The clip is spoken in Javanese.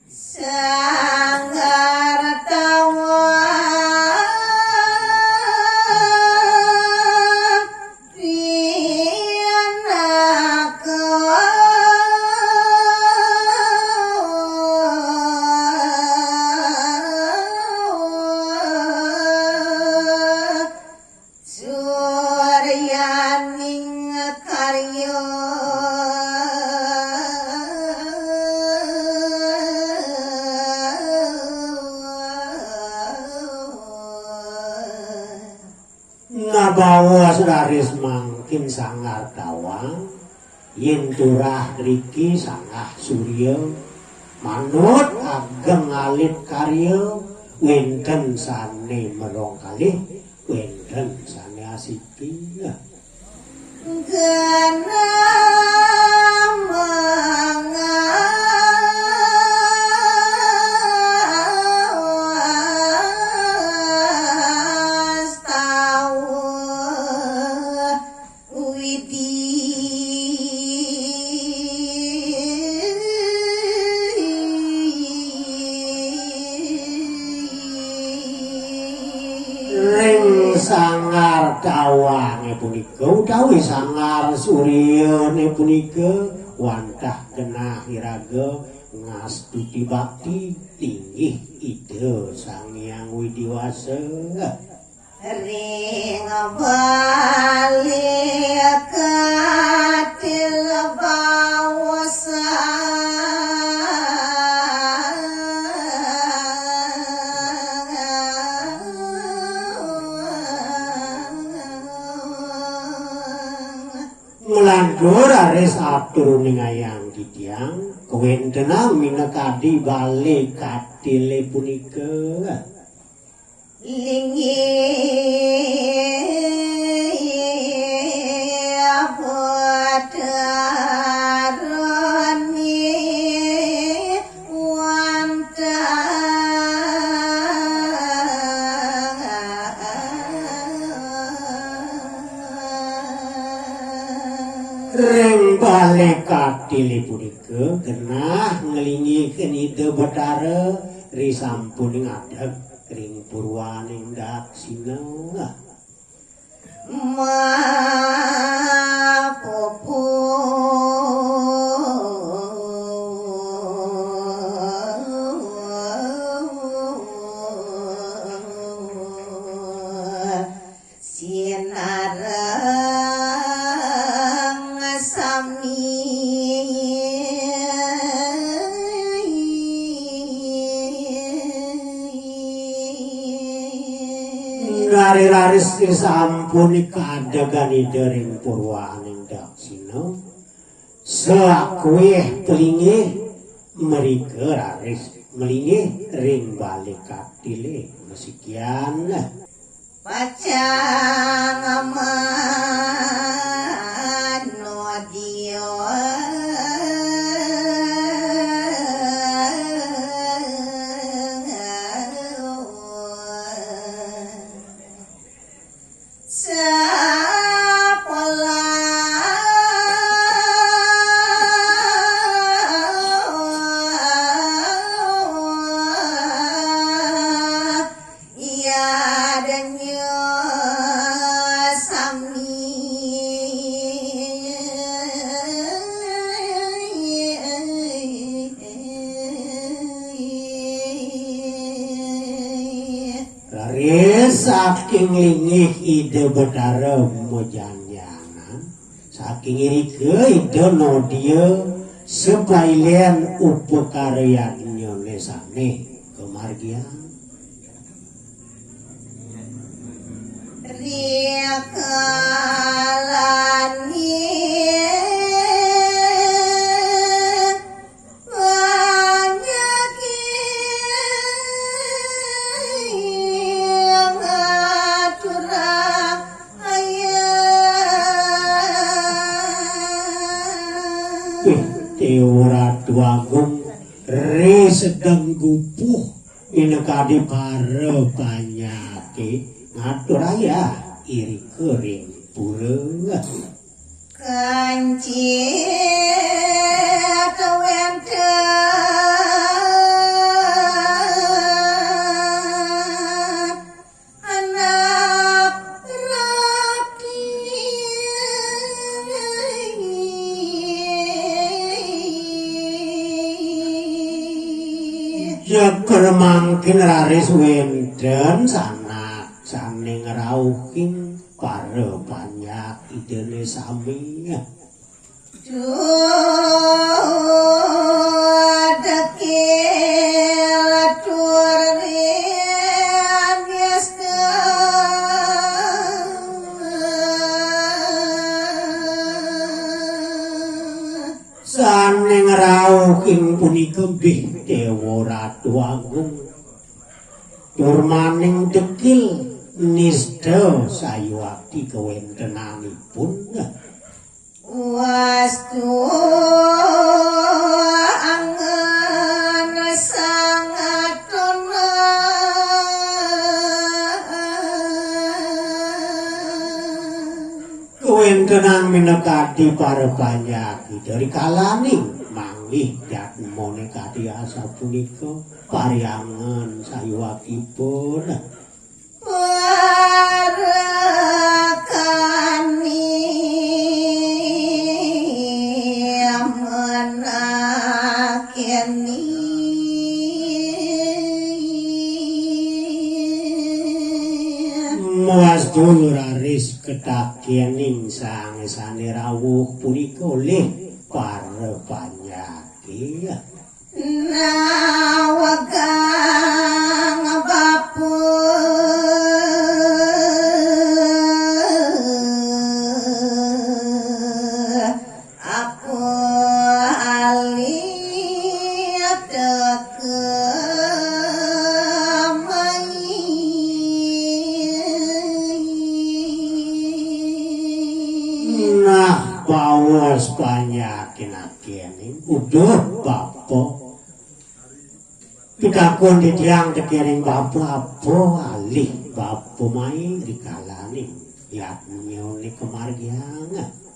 Sanggar tawa bawa suraris mangkin sangar tawang yen turah riki sangah surya manut ageng alit karya wenten sane merong kalih wenten sane asiki sangar dawange punika utawi sangar suryane punika wantah genah iraga ngastuti bakti tinggih ide Sang Hyang Widiwasa ring balik katil bawasa melantur aris atur ning ayang kidang kewentena minekadi balik katile punika lingi abadarani ring balik katile punika genah ngelingikeun ide Bathara risampun ngadeg ring purwaning Daksina mapopo sinareng sami Raris sampun kaadagan ing purwaning Daksina sakuih pelingih mrika raris melingih ring balik katile sekian pacang manodio saking lingih ide Bathara mojanyanan saking irike ide nodya sepailen upakaryannya lesane kemargian riakalani Agung re sedang gupuh minekadi para panyake ngatur aya iri kering pura kancit wenten Jager mangkin raris wenden sanak saning rauhing para banyak idene sami. Dekil turnian yasna saning rauhing punika nggih Dewa Ratu Agung durmaning dekil nisda sayuwati kewentenanipun wastu angen sangat tuna kewentenan minekati para banyaki dari kalaning manggih yatmone kadi asa punika pariangan sayuwatipun warakani menakeni muasdul raris kedakening sangesane rawuh punika oleh para banyaki nawagang bapu aku aliat nah bawas banyakin akening udah bapak pitakon ditiang tekiring bapak alih bapak main di kalaning yat nyone kemargiangan